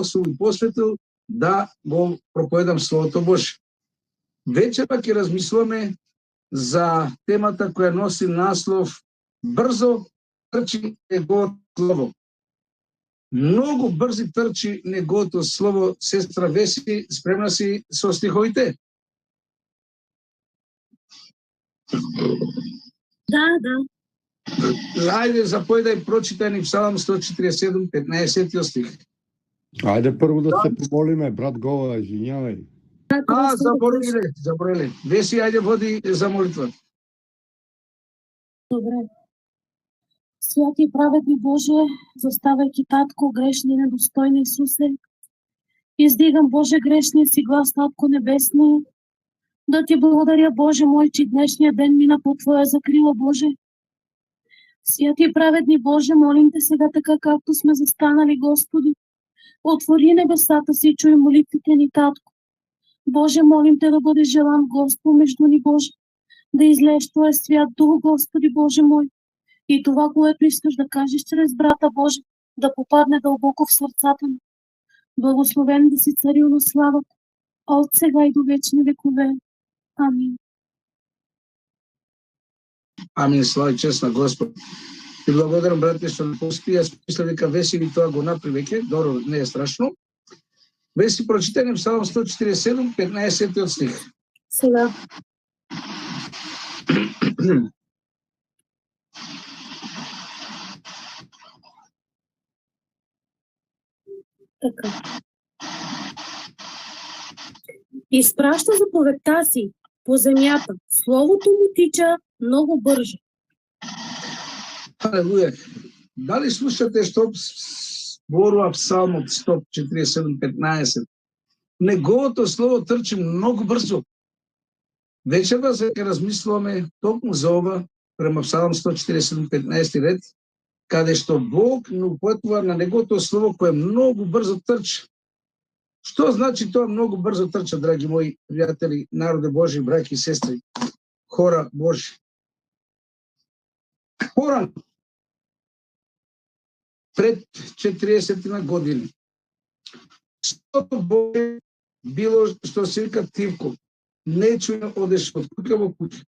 и посветил да го проповедам Словото Божие. Вечера ќе размислуваме за темата која носи наслов "Брзо трчи неговото слово". Многу брзи трчи неговото слово. Сестра Веси, спремна си со стиховите? Да. Ајде, запојдај, прочитај ни Псалм 147, 15 стих. Ајде прво да се помолиме, брат Гова, извинјавај. Забореле. Веси, ајде води за молитва. Добре. Свјати и праведни Боже, заставајќи Татко грешни и недостојни Исусе, издигам Боже грешниот си глас, Татко небесни, да ти благодаря Боже мој, че днешниот ден мина по Твоја закрила Боже. Свјати и праведни Боже, молим те сега така както сме застанали, Господи, отвори небесата си и чуј молитвите ни, Татко. Боже, молим те да бъдеш желан Господ меѓу ни, Боже, да излееш Твоя свят дух, Господи Боже мој, и това, което искаш да кажеш чрез брата Боже, да попадне дълбоко в сърцата ни. Благословен да си царил на славата, от сега и до вечни векове. Амин. Амин, слава и чест на Господ. И благодарам, брате, што не поспи. Јас мисля дека Веси ви тоа го направи веќе. Добро, не е страшно. Веси, прочитај Псалм 147, 15 стих. Сега. Така. Изпраща заповедта си по земјата. Словото му тича многу брзо. Алелуја. Дали слушате што зборува Псалмот 147:15? Неговото слово трчи многу брзо. Вечерва се ќе размислуваме токму за ова према Псалм 147:15 ред, каде што Бог не упатува на неговото слово кое многу брзо трчи. Што значи тоа многу брзо трча, драги мои пријатели, народе Божи, браќи и сестри, хора Божи? Порано, пред 40 години, Словото Божие било што се вика тивко, нечујно одеше од куќа во куќа,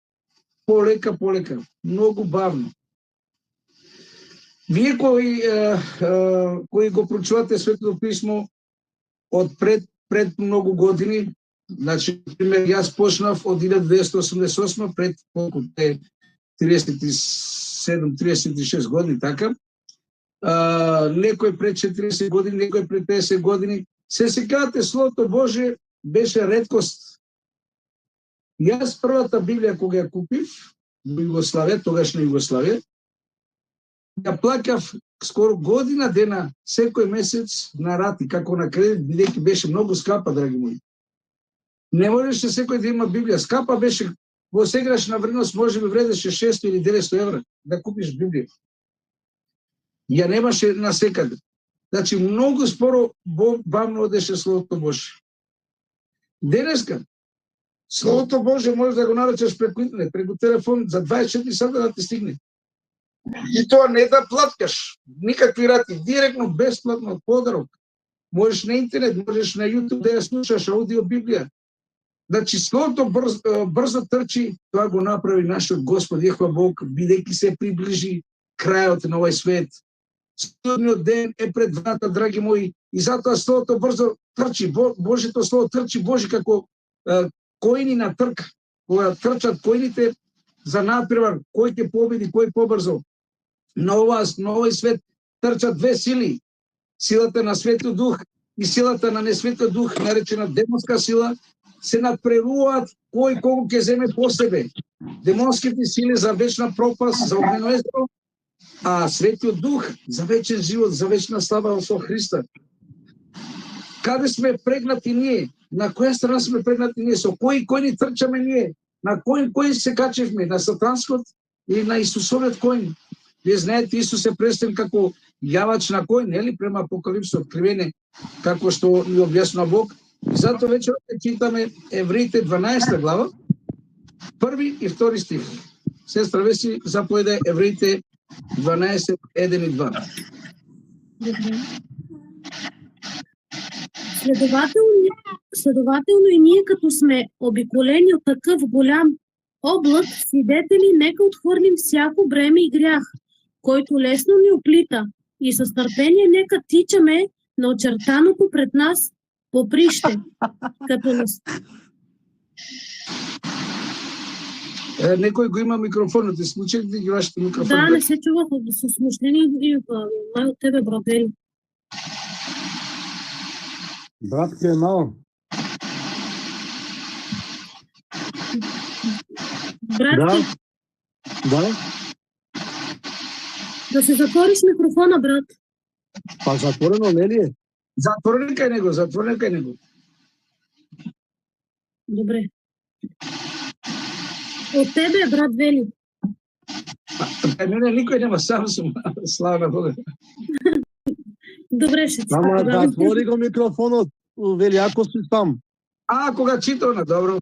полека, многу бавно. Вие кои го прочувате Светото писмо од пред многу години, значи, пример, јас почнав од 1988, пред колку 37-36 години, така. Некој пред 40 години, некој пред 50 години. Се сеќавате, Словото Божие беше реткост. Јас првата Библија кога ја купив во Југославија, тогашна Југославија, ја плаќав скоро година дена, секој месец на рати, како на кредит, бидејќи беше многу скапа, драги мои. Не можеше секој да има Библија. Скапа беше, во сегашна вредност може би вредеше 600 или 900 евра да купиш Библија. Ја немаше насекаде. Значи, многу споро бавно одеше Словото Божие. Денеска, Словото Божие може да го наречеш преку интернет, преку телефон, за 24 сата да ти стигне. И тоа не да платкаш, никакви рати, директно, бесплатно, подарок. Можеш на интернет, можеш на YouTube да ја слушаш аудио Библија. Значи, Словото брзо трчи, тоа го направи нашиот Господ Јехова Бог, бидејќи се приближи крајот на овој свет. Судниот ден е пред врата, драги мои, и затоа Словото брзо трчи, Божјето Слово трчи, Божи, како којни на трк, кога трчат којните за надпревар, кој ќе победи, кој побрзо. На овој свет трчат две сили, силата на Светиот Дух и силата на несветиот Дух, наречена демонска сила, се надпреваруваат кој кого ќе земе по себе. Демонските сили за вечна пропаст, за огнено езеро, а Светиот Дух за вечен живот, за вечна слава со Христа. Каде сме прегнати ние? На која страна сме прегнати ние? Со кој ни трчаме ние? На кој се качевме? На сатанскот или на Исусовиот кој? Вие знаете, Исус е представен како јавач на кој, нели, према Апокалипсот, откривение, како што ни објаснува Бог. И затоа вечерот читаме Евреите 12 глава, 1 и 2 стих. Сестра Веси, заповедај Евреите 12, 1 и 2. Следователно и ние като сме обиколени от такъв голям облак, свидетели, нека отхвърлим всяко бреме и грях, който лесно ни оплита, и с търпение нека тичаме на очертаното пред нас поприще, като нас... Некој го има микрофонот, изключете ги вашите микрофони. Да, не се чувах, са смущени и май от тебе, брат Вели. Братке е мало. Братки, Да? да се затвориш микрофона, брат. Па затворено не ли е? Затворен кај него. Добре. От тебе, брат Вели. Кај мене никој нема, сам сум, слава на Бога. Добре, ще ти Ама тогава. затвори го микрофонот, Вели, ако си сам. Кога читав на добро.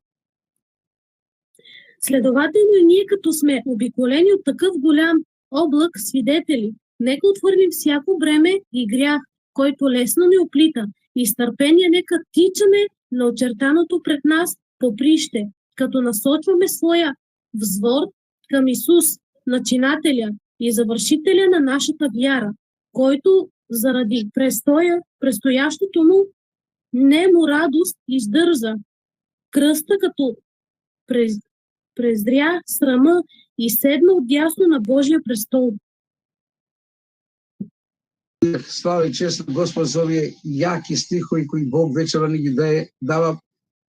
Следователно и ние като сме обиколени от такъв голям облак свидетели, нека отвърлим всяко бреме и грях, който лесно ни оплита, и с търпение нека тичаме на очертаното пред нас поприще, като насочваме своя взвор към Исус, начинателя и завършителя на нашата вяра, който заради предстоящото му нему радост издържа кръста, като презря срама и седна отдясно на Божия престол. Слава и чест на Господ за овие јаки стихови кои Бог вечера ни ги дава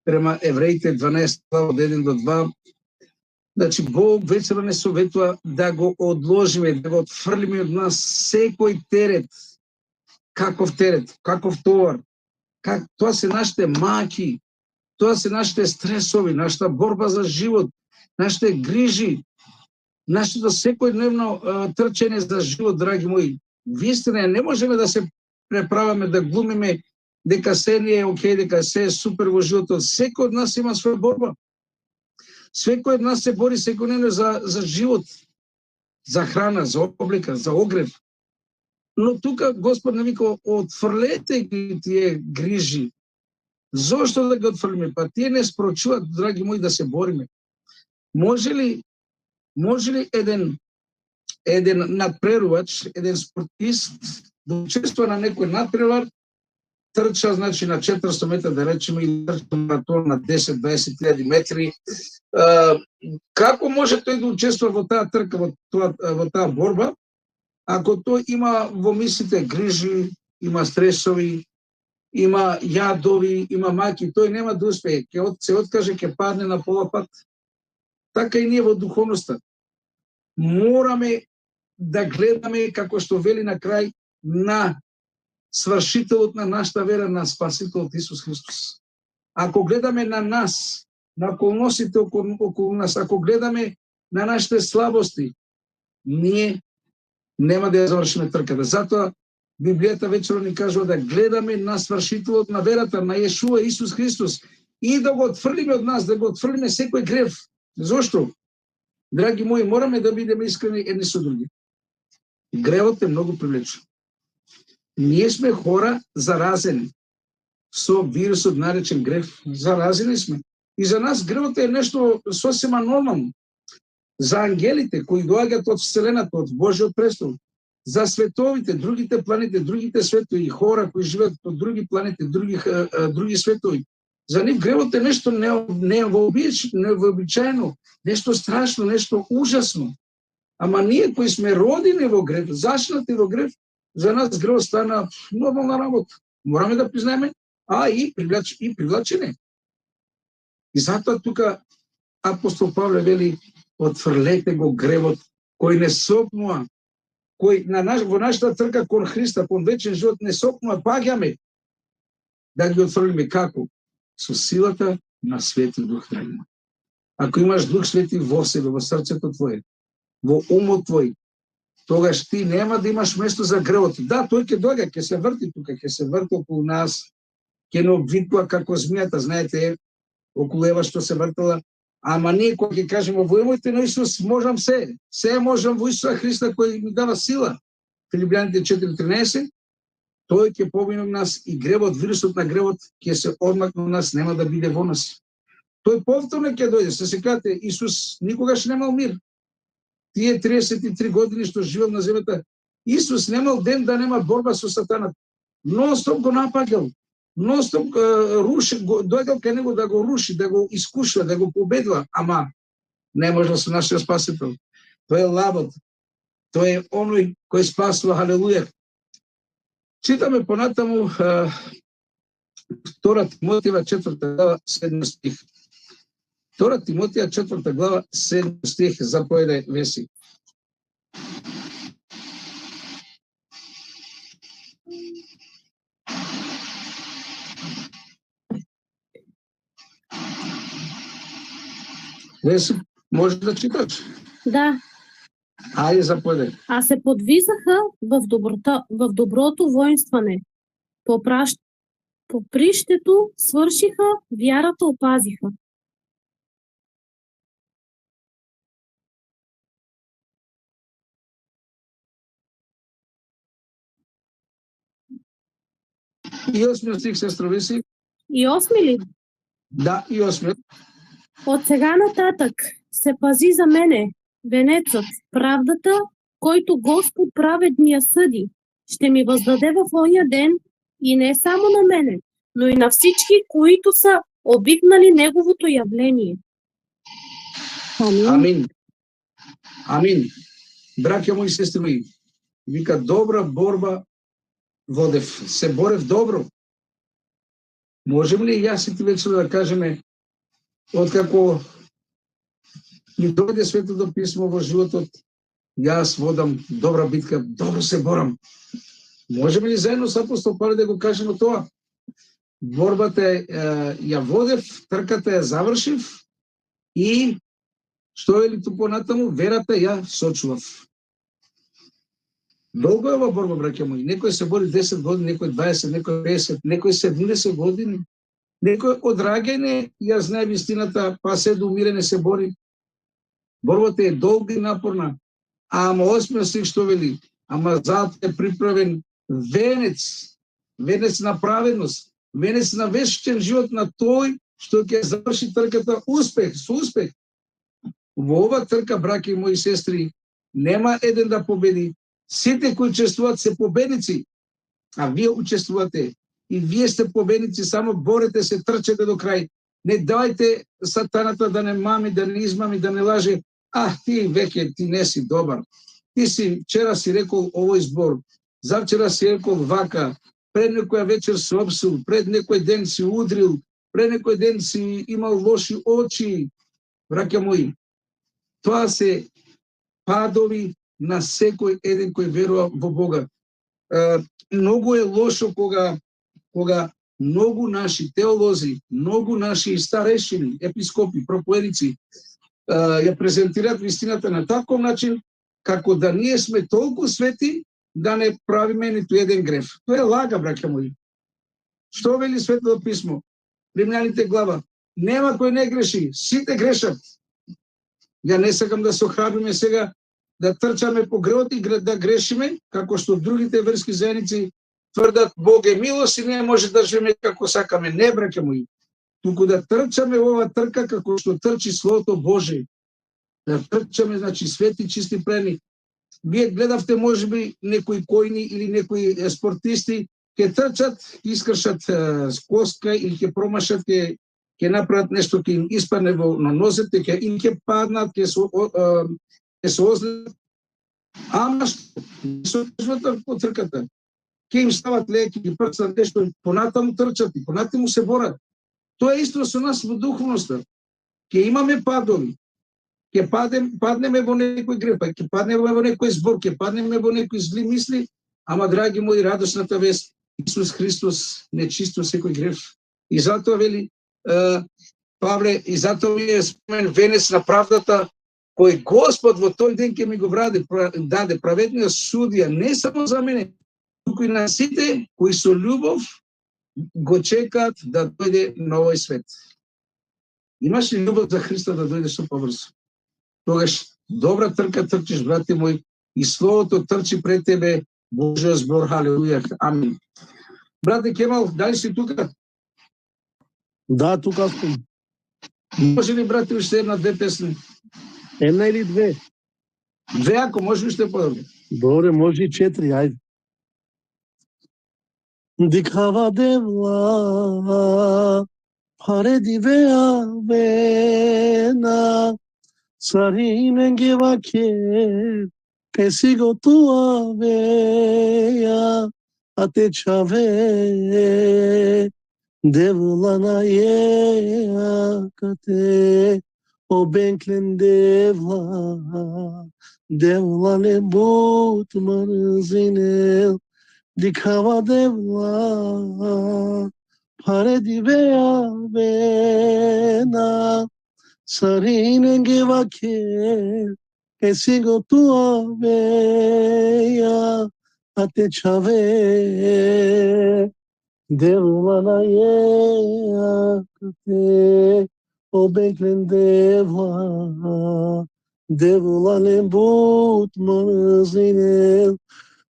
према Евреите 12 од 1 до 2. Значи Бог вечера не советува да го одложиме, да го отфрлиме од нас секој терет. Каков товар. Тоа се нашите маки, тоа се нашите стресови, нашата борба за живот, нашите грижи, нашето секојдневно трчење за живот, драги мои. Вистина, не можеме да се преправаме, да глумиме дека се не е окей, дека се е супер во животот. Секој од нас има своја борба. Секој од нас се бори секојдневно за живот, за храна, за облека, за огрев. Но тука Господ не вика, отфрлете ги тие грижи. Зошто да ги отфрлиме? Па тие не споручуваат, драги мои, да се бориме. Може ли еден надпреварувач, еден спортист да учествува на некој надпревар, трча, значи на 400 метра, да речеме, или трча маратон на 10-20 метри. Како може тој да учествува во таа трка, во таа борба, ако тој има во мислите грижи, има стресови, има јадови, има маки, тој нема да успее, ќе се откаже, ќе падне на пола пат. Така и ние во духовноста. Мораме да гледаме, како што вели на крај, на свршителот на нашата вера, на Спасителот Исус Христос. Ако гледаме на нас, на околностите околу нас, ако гледаме на нашите слабости, ние нема да ја завршиме трката. Затоа Библијата вечера ни кажува да гледаме на свршителот на верата, на Јешуа Исус Христос, и да го отфрлиме од нас, да го отфрлиме секој грев. Зошто? Драги мои, мораме да бидеме искрени едни со други. Гревот е многу привлечен. Ние сме хора заразени со вирусот наречен грев. Заразени сме. И за нас гревот е нешто сосема нормално. За ангелите кои доаѓаат од Вселената, од Божиот престол, за световите, другите планети, другите светови, хора кои живеат од други планети, други светови, за нив гревот е нешто невообичаено, нешто страшно, нешто ужасно. Ама ние кои сме родени во грев, зашнати во грев, за нас гревот стана нормална работа. Мораме да признаеме, и привлачене. И затоа тука апостол Павле вели, отфрлете го гревот кој не сопнува, кој во нашата трка кон Христа, кон вечен живот не сопнува, паѓаме да ги отфрлиме. Како? Со силата на Свети Дух. Ако имаш Дух Свети во себе, во срцето твое, во умот твој, тогаш ти нема да имаш место за гревот. Да, тој ќе доаѓа, ќе се врти тука, ќе се врти околу нас, ќе не обвикува како змијата, знаете, околу Ева што се вртала. Ама ние кога ќе кажеме во името на Исус можам се можам во Исуса Христа кој ми дава сила. Филипјаните 4:13, тој ќе помине нас и гревот, вирусот на гревот ќе се одмакне од нас, нема да биде во нас. Тој повторно ќе дојде. Се сеќавате, Исус никогаш немал мир. Тие 33 години што живел на земјата, Исус немал ден да нема борба со сатанат. Ностоп го нападал, ностоп руши, дојдел кај него да го руши, да го искушува, да го победува, ама не можел со нашиот спасител. Тој е лабот, тој е оној кој спасува, халелуја. Читаме понатаму 2 Тимотиева 4 глава 7 стих. 2 Тимотија 4 глава 7 стих, заповедај Веси. Веси, може да читаш? Да, Ајде, заповедај. а се подвизаха в доброто воинстване. По приштето свршиха, вярата опазиха. И 8 стих, сестро Веси. И 8 ли? Да, и 8. От сега нататък се пази за мене, венецът, правдата, който Господ праведния съди, ще ми въздаде в оня ден и не само на мене, но и на всички, които са обикнали Неговото явление. Амин. Амин. Амин. Браќа мои, сестри мои, вика, добра борба водев, се борев добро. Можем ли јас и ти вечер да кажеме, откако ни дојде Светото писмо во животот, јас водам добра битка, добро се борам. Можеме ли заедно с апостол Павле да го кажеме тоа? Борбата ја водев, трката ја завршив и што е ли ту понатаму, верата ја сочував. Долго е ова борба, браќа мои. Некој се бори 10 години, некој 20, некој 50, некој 70 години. Некој од раѓање ја знае вистината, па се до умирење се бори. Борбата е долга и напорна. Ама 8 стих што вели, ама зад е приправен венец, венец на праведност, венец на вечен живот на тој што ќе заврши трката успех, со успех. Во ова трка, браќа и мои сестри, нема еден да победи. Сите кои учествуваат се победници, а вие учествувате и вие сте победници, само борете се, трчете до крај. Не давајте сатаната да не мами, да не измами, да не лаже. Ти веќе, ти не си добар. Ти си, вчера си рекол овој збор, завчера си рекол вака, пред некоја вечер си опсил, пред некој ден си удрил, пред некој ден си имал лоши очи. Браќа мои, тоа се падови на секој еден кој верува во Бога. Многу е лошо кога многу наши теолози, многу наши старешини, епископи, проповедници ја презентираат вистината на таков начин како да ние сме толку свети да не правиме ниту еден греф. Тоа е лага, браќа мои. Што вели Светото писмо? Римјаните глава. Нема кој не греши, сите грешат. Ја не сакам да се охрабриме сега да трчаме по гревот и да грешиме, како што другите верски заедници тврдат Бог е милост и не може да живееме како сакаме. Не, браќа мои. Туку да трчаме во ова трка како што трчи Словото Божие. Да трчаме, значи, свети, чисти, прени. Вие гледавте, можеби, некои којни или некои спортисти ќе трчат, искршат коска или ќе промашат, ќе направат нешто, ќе им испадне на нозете, им ќе паднат, ќе се озледат. Ама што? Се озледат по трката. Ќе им стават леки, ќе прцат нешто, понатаму трчат и понатаму се борат. Тоа е исто со нас во духовноста. Ќе имаме падови, ќе паднеме во некој греф, ќе паднеме во некој збор, ќе паднеме во некои зли мисли, ама, драги мои, радосната вест, Исус Христос не чисто секој греф. И затоа вели Павле, и затоа ми е спомен венец на правдата, кој Господ во тој ден ќе ми го даде праведниот судија, не само за мене, туку и на сите кои со љубов го чекаат да дојде на овој свет. Имаш ли љубов за Христа да дојде што побрзо? Тогаш добра трка трчиш, брате мој, и Словото трчи пред тебе Божия збор, халелуја, амин. Брате Кемал, дали си тука? Да, тука сум. Може ли, брате, уште една-две песни? Една или две? Две, ако може, уште по-добре. Добре, може и 4, ајде. Дикава девла, паре дивеа вена, сари менгева ке, песи готуа вея, а те чаве, девла на еа кате, обенклен девла, devla ne but manzine dikhava devla pare divea vena sarine gevake esigo tua veya ate chave devla na ye kate obeklen devla devla ne but manzine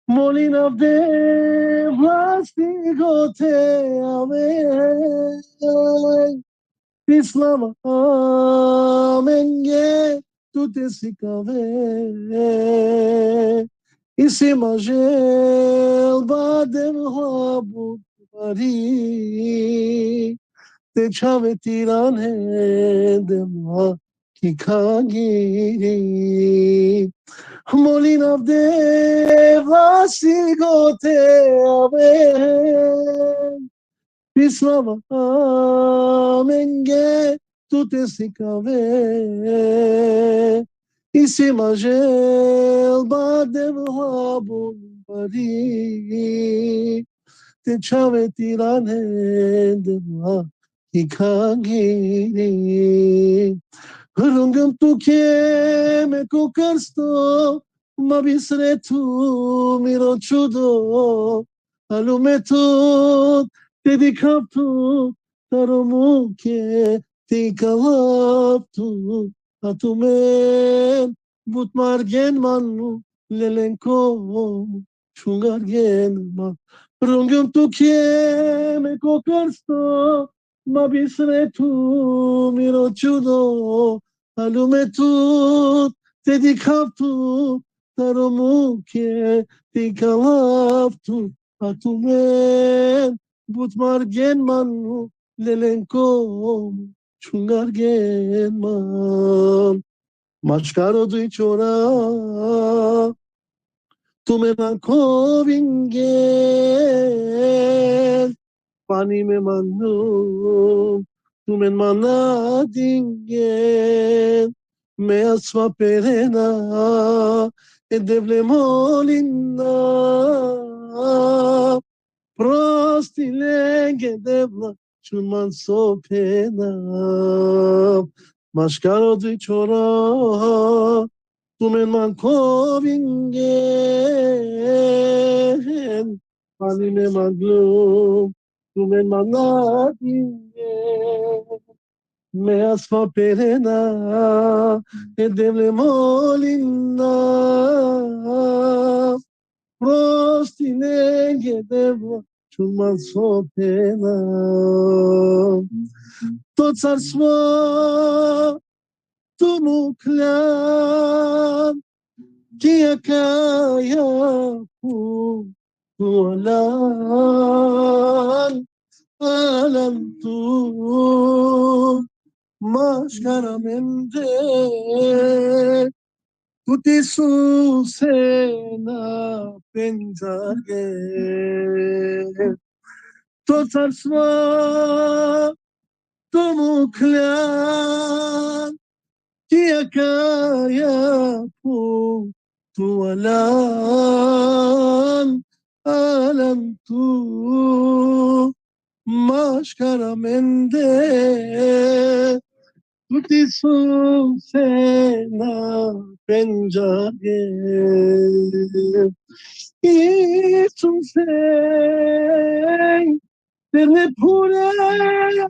molina devla stigote ame islama amenge tute sikave isimajel badem habu pari te chave tirane demha ki kagiri molina devla sigote ave Islama menge tute sikave isimajel badem habun pari te chave tirane demha ikagiri Rungam tu che me cocarsto ma bisre tu miro chudo alume tu dedicaptu taromu che ti calaptu atumen but margen manu lelenko chungargen ma rungam tu che me cocarsto ma bisre tu miro chudo alume tu dedicaptu taromu che ti calaptu atumen but margen manu lelenko chungargen man machkaro dui chora tume manko vingen pani me manu tumen mana dingen me asva perena e devle molina prosti lege devla chunman so pena mashkaro di chora tumen manko vingen pani me maglu tumen manadingen me asfa perena e devle molina prosti lege devla chunman so pena to carstvo tu muklan kiyakaya pu alan alan tu mascaramende tutti su sena pensare total sva tomu klan kaya pu tu alan alan tu mascaramende tutti su sena pensare e tu sei per le pure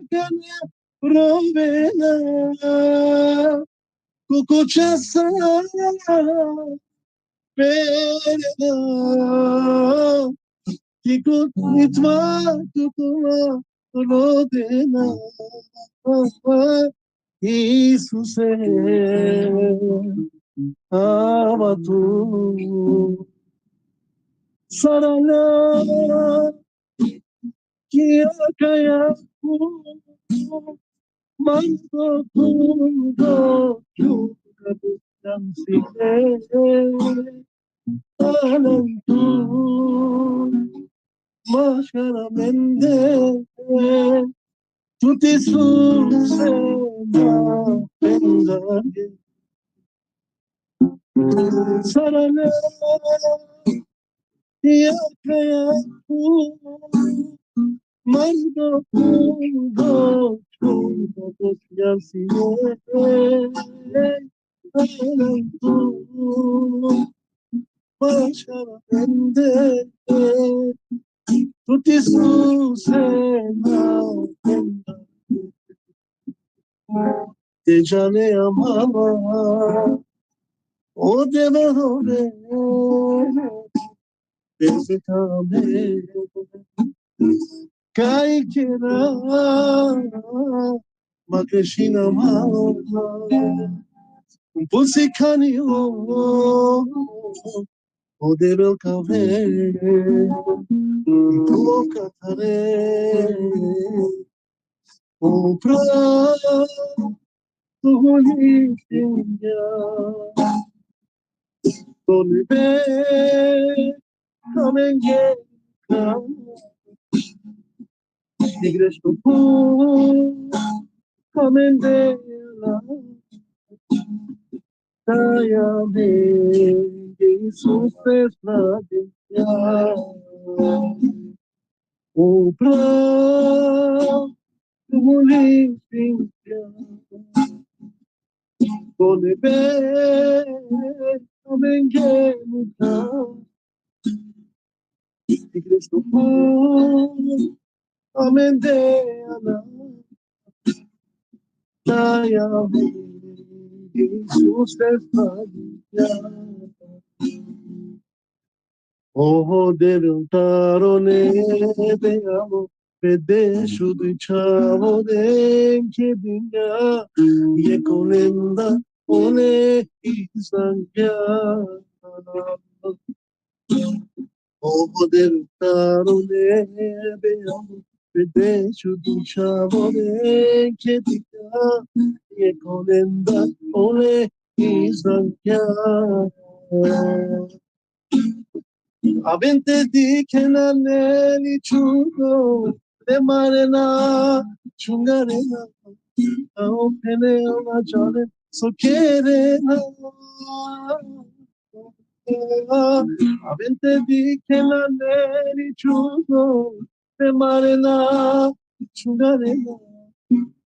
che ne provena cuccia Pereda, Kikut Nitma Tutuma Rodena, Isuse, Amatu, Sarana, Kia Kaya, Mango Kundo, Kansile, Alantu, Mashkara Mende, Tutti Susena, Pendage, Sarana, Kia Kaya, Mango Kundo, Kansile, Alantu, Mashkara Mende, Tutti Susena, Pendage, Dejane Amama, O Devore, Desitame, Kaikira, Makashina Mama, Pusikani, O Devil Cave, Pukatare, O Pra. Volve, come and get come. Igreja do povo, come and get Saia bem, Jesus fez na vida. O plano limpia. Volve, come and get come. Igreja do povo, come and get Saia bem, Jesus fez na vida. Oh, devantarone beamo, pedeshu de chavo de kedinga, yekonenda one isangya. Oh, devantarone beamo, pedeshu de chavo de kedinga, yekonenda one isangya. Avente di che naneli chugo, le marena, chungarena, opene la jale, so kerena. Avente di che naneli chugo, le marena, chungarena,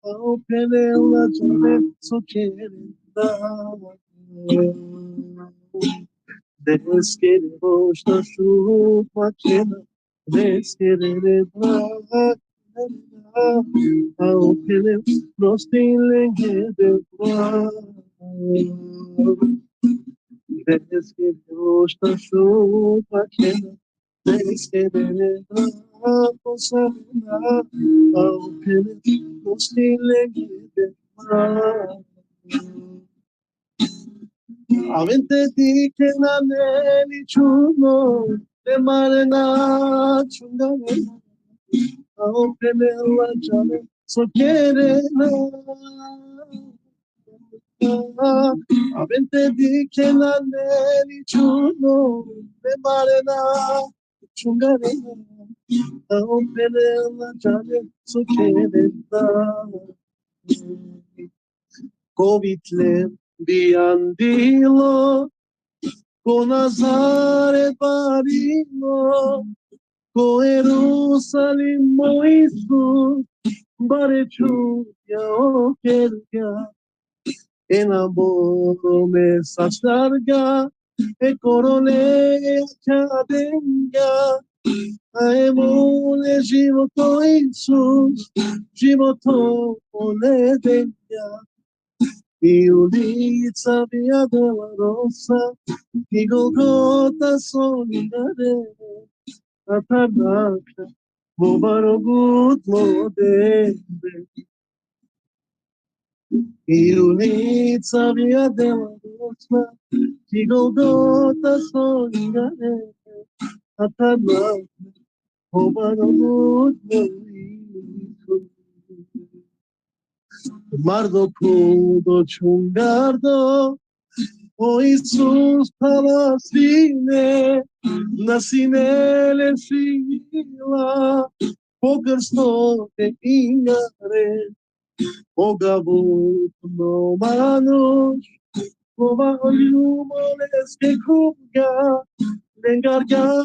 opene la jale, so kerena. Descere rosta chuva quena, descere brava, ao pele nostilenge de brava. Descere rosta chuva quena, descere brava, ao pele nostilenge de brava. Avente di che naneli chuno, le marena chungarena, opene la jale, so kerena. Avente di che naneli chuno, le marena chungarena, opene la jale, so kerena. Covitle Biandilo, con Nazare Parilo, con Jerusalem Moisu, Barechuya o Kelga, en amor me sastarga, e corone cadenga, aemone jimoto Isus, jimoto oledenga. и улица Виа Долороса, и Голгота солидаре, атанака, во барогут модебе. И улица Виа Долороsa, и Голгота солидаре, атанака, во барогут модебе. Mardo do chungardo, o Isus palasine, nasinele fila, o krsto te ingare, o gabut no manos, o valumoles que cuga, lengargasto,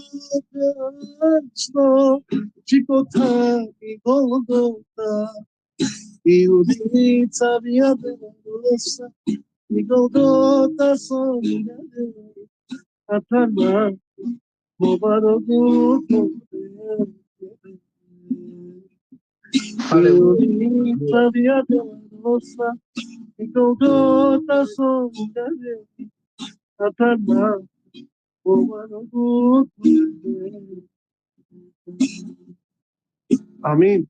chicotani goldota. И улица Виа Долороса, и Голгота солидаре, атанака, во барогут модебе. И улица Виа Долороса, и Голгота солидаре, атанака, во барогут модебе. Амин.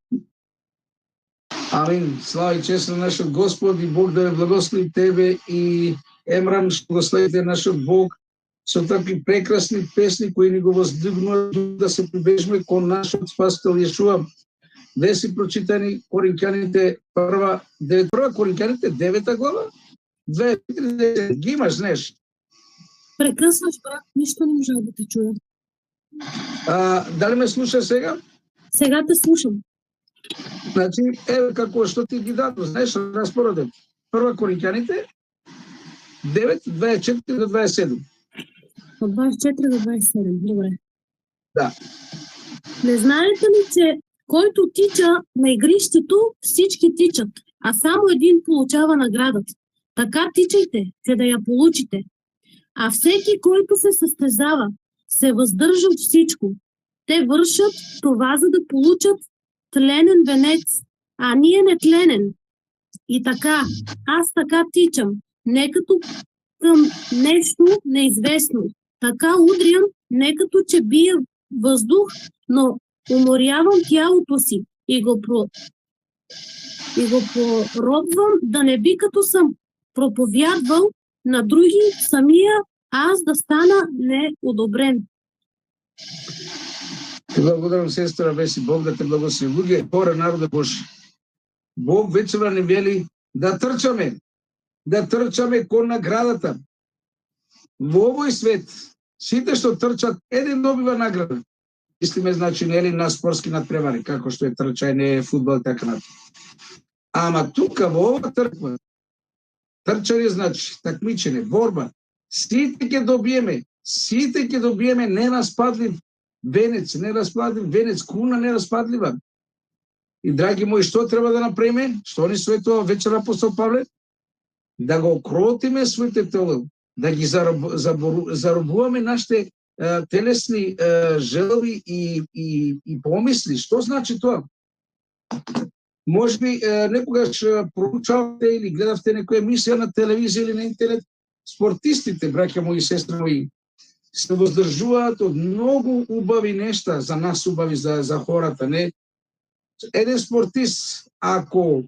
Амин. Слава и чест на нашиот Господ и Бог да ве благослови тебе и Емрам, што благословите нашиот Бог со такви прекрасни песни кои ни го воздигнува да се прибежиме кон нашиот Спасител Јешуа. Де си прочитани Коринќаните прва Коринќаните 9 глава, 2:4 ги имаш, знаеш. Прекъсваш, брат, нищо не можа да те чуя. Дали ме слушаш сега? Сега те слушам. Значи, еве како што ти ги дадо, знаеш, распореден. Прва Коринќаните 9:24 до 27. От 24 до 27, добре. Да. Не знаете ли, че който тича на игрището, всички тичат, а само един получава наградата? Така тичайте, че да я получите. А всеки, който се състезава, се въздържа от всичко. Те вършат това, за да получат тленен венец, а ние не тленен. И така, аз така тичам, не като към нещо неизвестно. Така удрям, не като че бия въздух, но уморявам тялото си и го поробвам, да не би като съм проповядвал на други, самия аз да стана неодобрен. Ти благодарам, сестра Веси, Бог да те благослови. Луѓе, хора, народе Божи. Бог вечера не вели да трчаме кон наградата. Во овој свет, сите што трчат, еден добива награда. Мислиме, значи, нели на спортски надпревари, како што е трчање, фудбал, така натаму. Ама тука во ова трква, трчање значи такмичење, борба, сите ќе добиеме нераспадлив венец, куна нераспадлива. И драги мои, што треба да направиме? Што ни советува вечера апостол Павле? Да го окротиме своите тела, да ги заробуваме нашите телесни желби и помисли. Што значи тоа? Може би некогаш проучавате или гледавте некоја емисија на телевизија или на интернет, спортистите, браќа мои и сестри мои, се воздржуваат од многу убави нешта, за нас убави, за хората, не? Еден спортист, ако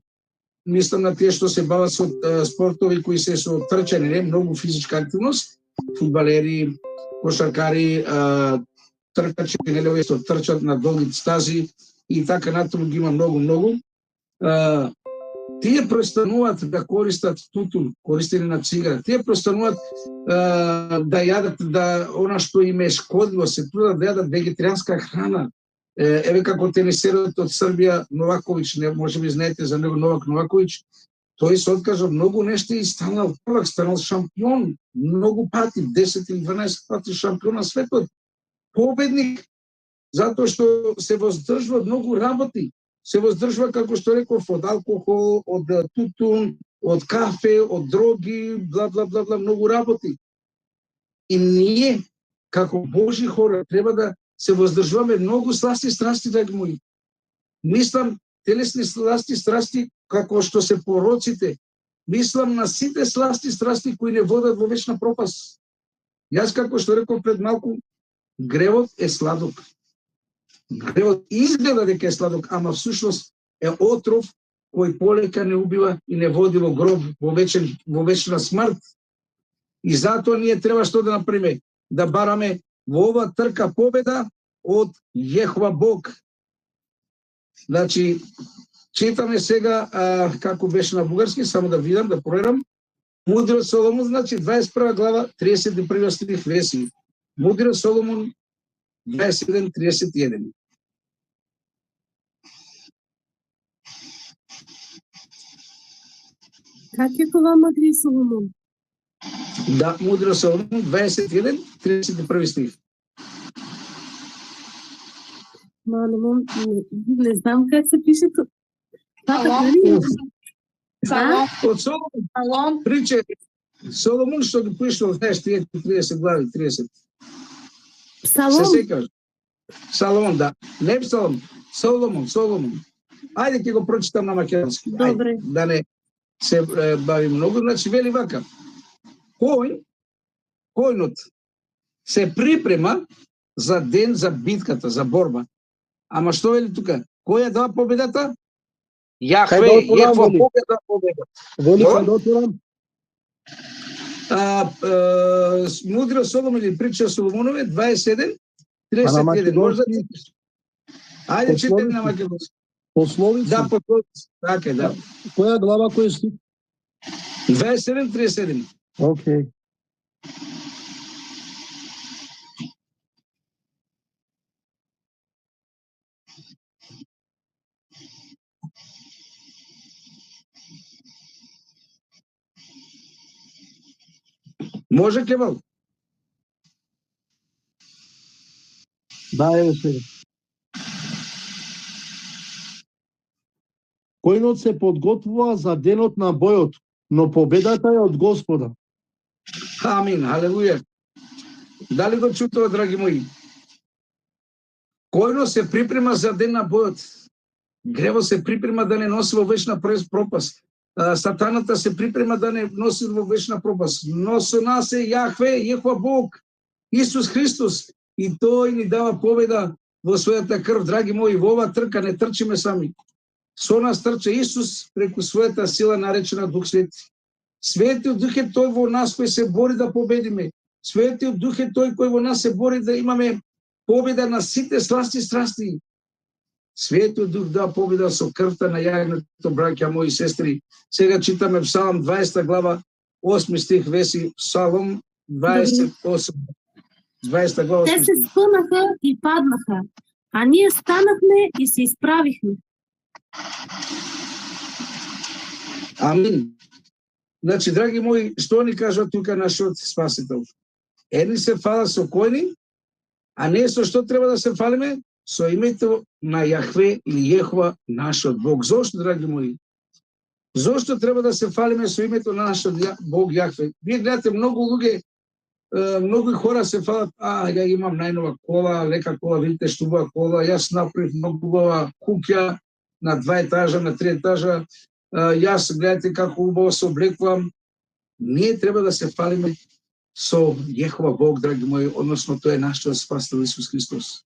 мислам на тие што се бават со спортови кои се со трчање, не, многу физичка активност, фудбалери, кошаркари, тркачи, нели, што трчат на долги стази и така натаму ги има многу. Тие престануваат да користат тутун, користење на цигара. Тие престануваат да јадат она што им е шкодливо, се трудат да јадат вегетаријанска храна. Еве како тенисерот од Србија Новаковиќ, не може би знаете за него, Новак Новаковиќ, тој се откажа многу нешто и станал првак, станал шампион многу пати, 10 или 12 пати шампион на светот. Победник, затоа што се воздржува многу работи. Се воздржува, како што реков, од алкохол, од тутун, од кафе, од дроги, бла, многу работи. И ние, како Божи хора, треба да се воздржуваме многу сласти страсти, драги мои. Мислам, телесни сласти страсти, како што се пороците, мислам на сите сласти страсти кои не водат во вечна пропаст. Јас како што реков пред малку, гревот е сладок. Гревот изгледа дека е сладок, ама всушност е отров кој полека не убива и не води во гроб, во вечна смрт. И затоа ние треба што да направиме? Да бараме во ова трка победа од Јехова Бог. Значи, читаме сега, како беше на бугарски, само да видам, да проверам. Мудрот Соломон, значи 21 глава, 31 стих веси. Мудрот Соломон, 21:31. Как е това мъдри Соломон? Да, Мудрот Соломон, 21:31 стих. Не знам как се пише. Од Соломон прича Соломон што ги пишал, знаеш, 30 глави, 30. Псалом? Се секаш. Соломон, да. Не Псалом, Соломон. Ајде ќе го прочитам на македонски. Добре. Да не се бави многу. Значи, вели вака. Којнот се припрема за ден за битката, за борба. Ама што вели тука? Кој ја дава победата? Јахве, Јехова Бог ја дава победата. Вели кај да отворам? Мудрот Соломон или прича Соломонове, 27:31. Може да читаш. Ајде читај на македонски. Пословици? Да, пословици. Така е, да. Која глава, кој стих? 27:37. Океј. Може, Кевал? Да, еве сега. Којнот се подготвува за денот на бојот, но победата е од Господа. Амин, халелуја. Дали го чутува, драги мои? Којно се припрема за ден на бојот? Грево се припрема да не носи во вечна пропаст. Сатаната се припрема да не носи во вечна пропаст. Но со нас е Јахве, Јехова Бог, Исус Христос. И Тој ни дава победа во својата крв. Драги мои, во ова трка не трчиме сами. Со нас трча Исус преку својата сила наречена Дух Свети. Светиот Дух е тој во нас кој се бори да победиме. Светиот Дух е тој кој во нас се бори да имаме победа на сите сласти страсти. Светиот Дух дава победа со крвта на јагнето, браќа мои сестри. Сега читаме Псалм 20 глава, 8 стих веси, Псалм 28. 20 глава, 8 Те се стих. спънаха и паднаха, а ние станахме и се изправихме. Амин. Значи, драги мои, што ни кажува тука нашиот Спасител? Едни се фала со којни, а не со што треба да се фалиме? Со името на Јахве или Јехова, нашиот Бог. Зошто, драги мои? Зошто треба да се фалиме со името на нашиот Бог Јахве? Вие гледате многу луѓе, многу хора се фалат, ја имам најнова кола, лека кола, видите што убава кола, јас направив многу убава куќа на 2 етажа, на 3 етажа, јас гледате како убаво се облекувам. Ние треба да се фалиме со Јехова Бог, драги мои, односно тој е нашиот Спасител Исус Христос.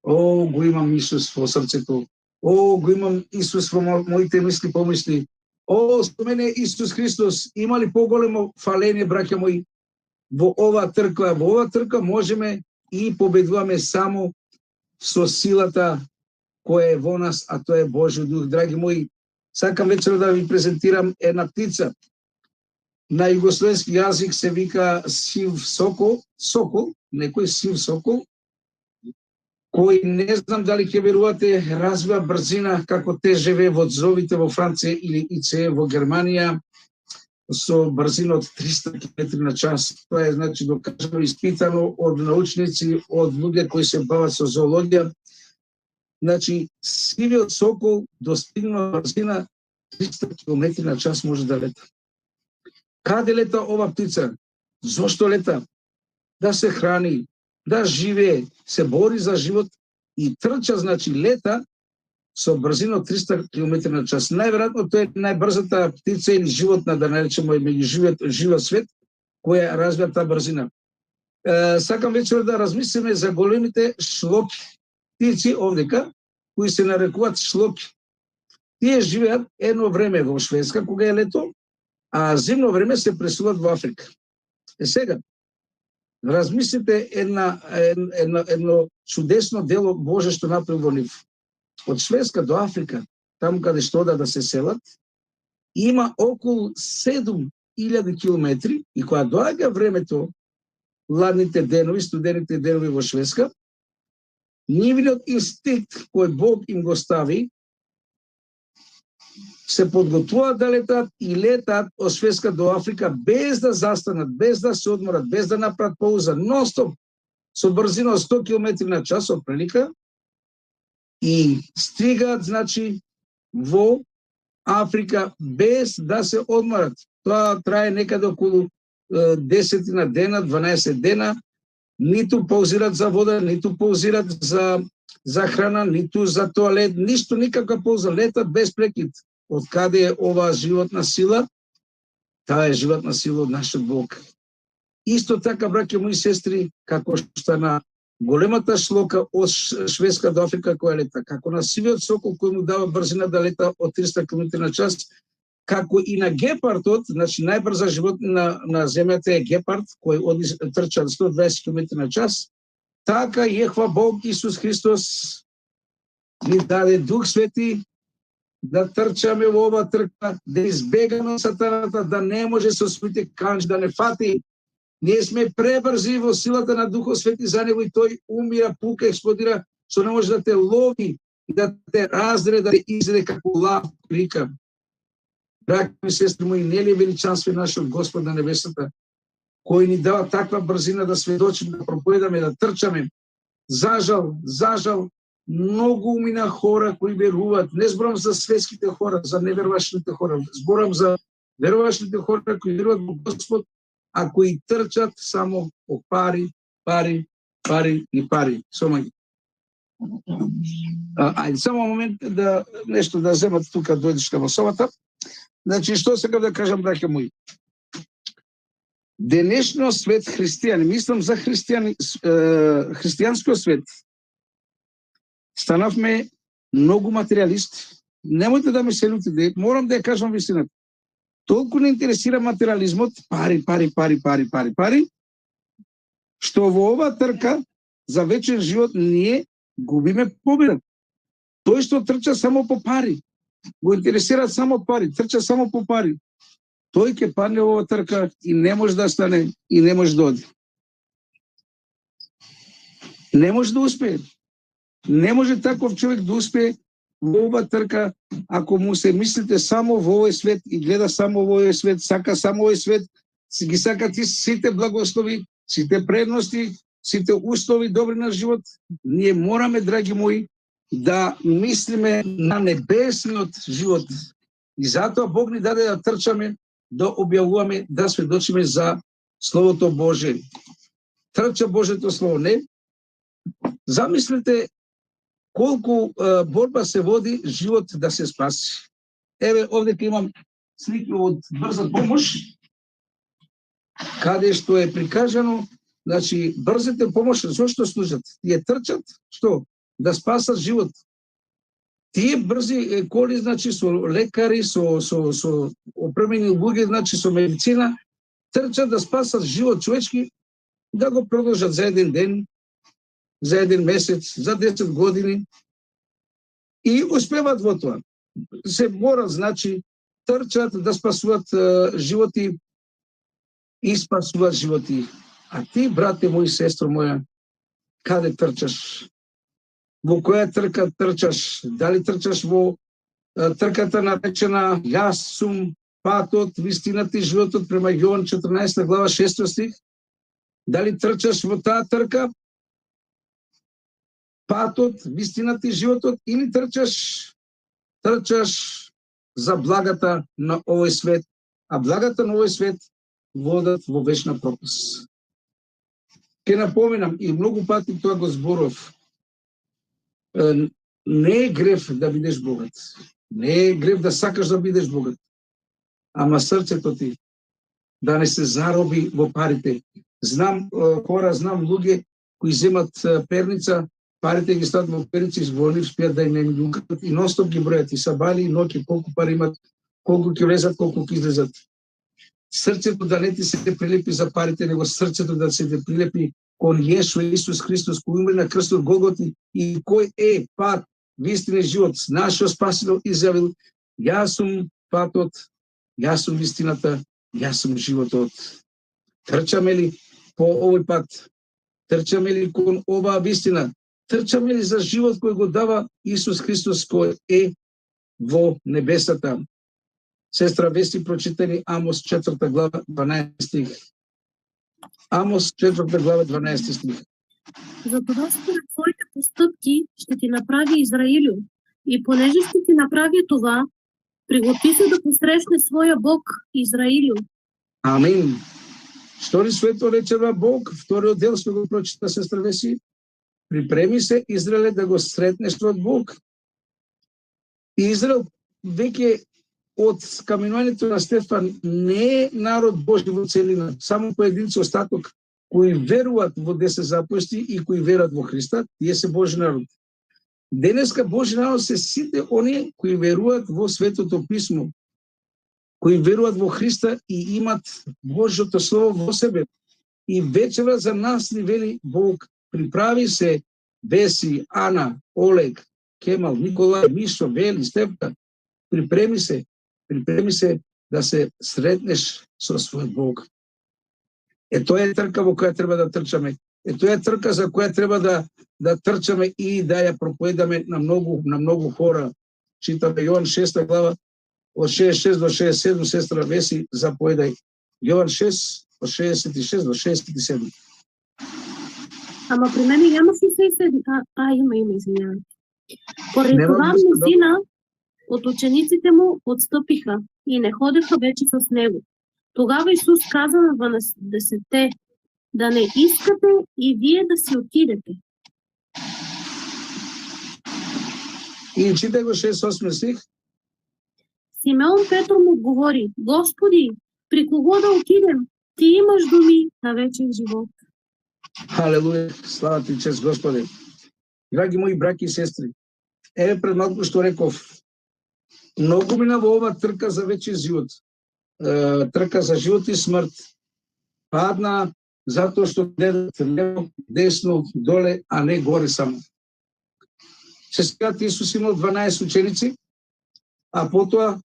О, го имам Исус во срцето. О, го имам Исус во моите мисли, помисли. О, со мене Исус Христос. Има ли поголемо фалење, браќа мои, во ова трка? Во ова трка можеме и победуваме само со силата која е во нас, а тоа е Божјиот Дух. Драги мои, сакам вечер да ви презентирам една птица. На југословенски јазик се вика сив сокол, некој сив сокол, кој не знам дали ќе верувате, развива брзина како ТЖВ возовите во Франција или ИЦЕ во Германија со брзина од 300 км на час. Тоа е, значи, докажано, испитано од научници, од луѓе кои се бават со зоологија. Значи, сивиот сокол достигнува брзина 300 км на час може да лета. Каде лета ова птица? Зошто лета? Да се храни, да живее, се бори за живот и трча, значи лета со брзина од 300 км на час. Најверојатно тоа е најбрзата птица или животна, да наречеме меѓу жива свет, која развија таа брзина. Сакам вечер да размислиме за големите шлопи, птици овдека, кои се нарекуваат шлопи. Тие живеат едно време во Шведска, кога е лето, а зимно време се преселуваат во Африка. Сега, размислите едно чудесно дело Боже што направи во нив. Од Шведска до Африка, таму каде што одат да се селат, има околу 7000 километри и кога доаѓа времето, ладните денови, студените денови во Шведска, нивниот инстинкт кој Бог им го стави, се подготвуваат да летат и летат од Шведска до Африка без да застанат, без да се одморат, без да направат пауза, ностоп, со брзина од 100 км на час од прилика и стигаат, значи, во Африка без да се одморат. Тоа трае некаде околу 10 дена, 12 дена, ниту паузират за вода, ниту паузират за храна, ниту за тоалет, ништо, никаква пауза, летат без прекид. Од каде е оваа животна сила? Таа е животна сила од нашиот Бог. Исто така, браќа мои сестри, како што на големата шлока од Шведска до Африка која лета, како на сивиот сокол кој му дава брзина да лета од 300 км на час, како и на гепардот, значи најбрза животна на земјата е гепард, кој трча 120 км на час, така Јехова Бог Исус Христос ни даде Дух Свети да трчаме во ова трка, да избегаме сатаната, да не може со своите канџи да не фати. Ние сме пребрзи во силата на Духот Свети за него и тој умира, пука, експлодира, што не може да те лови и да те раздре, да те изеде како лав рика. Браќи и сестри мои, нели е величанствен нашиот Господ на небесата, кој ни дава таква брзина да сведочиме, да проповедаме, да трчаме. Зажал, многу умина хора кои веруваат. Не зборам за светските хора, за неверувачните хора. Зборам за верувачните хора кои веруваат во Господ, а кои трчат само по пари и пари. Ајде, само момент да нешто да земат тука дојдешка во собата. Значи, што сакам да кажам, браќа мои? Денешниот свет христијани, мислам за христијанскиот свет, станавме многу материалисти. Немојте да ме се лутите, морам да ја кажам вистината. Толку не интересира материализмот, пари, што во ова трка за вечен живот ние губиме победа. Тој што трча само по пари, го интересира само пари, трча само по пари, тој ќе падне во ова трка и не може да стане и не може да оди. Не може да успее. Не може таков човек да успее во ова трка ако му се мислите само во овој свет и гледа само во овој свет, сака само овој свет, ги сака ти сите благослови, сите предности, сите услови добри на живот. Ние мораме, драги мои, да мислиме на небесниот живот. И затоа Бог ни даде да трчаме, да објавуваме, да сведочиме за Словото Божие. Трча Божето Слово, не? Замислете колку борба се води живот да се спаси. Еве, овде имам слики од брза помош, каде што е прикажано, значи, брзите помоши, зошто служат? Тие трчат, што? Да спасат живот. Тие брзи коли, значи, со лекари, со опремени луѓе, значи, со медицина, трчат да спасат живот човечки, да го продолжат за еден ден, за еден месец, за 10 години и успеват во тоа. Се борат, значи, трчат да спасуват животи и спасуват животи. А ти, брате мој, сестро моја, каде трчаш? Во која трка трчаш? Дали трчаш во трката наречена Јас сум патот, вистината и животот према Јован 14 глава 6 стих? Дали трчаш во таа трка? Патот, вистината и животот, или трчаш за благата на овој свет, а благата на овој свет водат во вечна пропаст. Ке напоменам, и многу пати тоа го зборов, не е грев да бидеш богат. Не е грев да сакаш да бидеш богат. Ама срцето ти да не се зароби во парите. Знам хора, знам луѓе кои земат перница, парите ги стават во перница, изволни, спијат да им не ги украдат и ностоп ги бројат и сабали и ноќи, колку пари имат, колку ќе влезат, колку ќе излезат. Срцето да не ти се прилепи за парите, него срцето да се те прилепи кон Јешуа Исус Христос, кој умре на крстот Голготи и кој е пат, вистина и живот. Нашиот Спасител изјавил: јас сум патот, јас сум вистината, јас сум животот. Трчаме ли по овој пат? Трчаме ли кон оваа вистина? Трчаме ли за живот кој го дава Исус Христос, кој е во небесата? Сестра Веси, прочитани Амос 4 глава 12 стих. Амос 4 глава 12 стих. Затоа според твоите постъпки ще ти направи Израилю, и понеже ще ти направи това, приготви се да посрещне своя Бог Израилю. Амин. Што ли свето речева Бог? Вториот дел сме го прочита, сестра Веси. Припреми се, Израеле, да го сретнеш твојот Бог. И Израел веќе од каменувањето на Стефан не е народ Божи во целина, само поединци остаток кои веруваат во 10 заповести и кои веруваат во Христа, тие се Божи народ. Денеска Божи народ се сите оние кои веруваат во Светото Писмо, кои веруваат во Христа и имат Божјото Слово во себе. И вечера за нас ни вели Бог: приправи се, Веси, Ана, Олег, Кемал, Николај, Мишо, Вели, Степка, припреми се да се сретнеш со својот Бог. Тоа е трка во која треба да трчаме. Тоа е трка за која треба да трчаме и да ја проповедаме на многу хора. Читаме Јован 6 глава од 66 до 67, сестра Веси, заповедај. Јован 6 од 66 до 67. Ама при мене няма 67. Има, извинявам. Поради това мнозина от учениците му отстъпиха и не ходеха вече с него. Тогава Исус каза на 12-те: да не искате и вие да си отидете. И читай го 6-8 стих. Симеон Петър му отговори: Господи, при кого да отидем? Ти имаш думи на вечен живот. Халелуја, слава ти, чест Господи. Драги мои браки и сестри, еве пред малку што реков, многу мина во ова трка за вечен живот, трка за живот и смрт, падна затоа што гледат лево, десно, доле, а не горе само. Сега Исус имал 12 ученици, а потоа